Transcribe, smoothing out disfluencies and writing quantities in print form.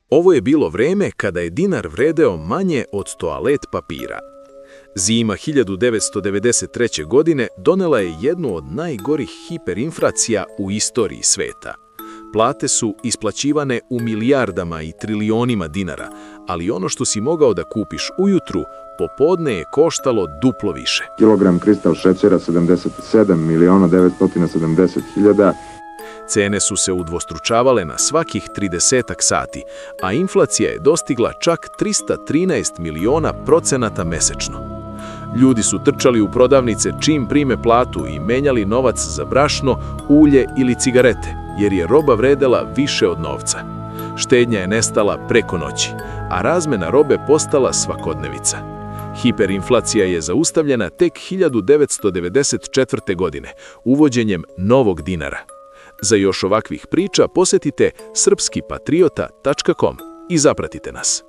Ovo je bilo vreme kada je dinar vredeo manje od toalet papira. Zima 1993. godine donela je jednu od najgorih hiperinflacija u istoriji sveta. Plate su isplaćivane u milijardama i trilionima dinara, ali ono što si mogao da kupiš ujutru, popodne je koštalo duplo više. Kilogram kristal šećera 77.970.000. Cene su se udvostručavale na svakih 30 sati, a inflacija je dostigla čak 313 miliona procenata mesečno. Ljudi su trčali u prodavnice čim prime platu i menjali novac za brašno, ulje ili cigarete, jer je roba vredela više od novca. Štednja je nestala preko noći, a razmena robe postala svakodnevica. Hiperinflacija je zaustavljena tek 1994. godine, uvođenjem novog dinara. Za još ovakvih priča posetite srpskipatriota.com i zapratite nas.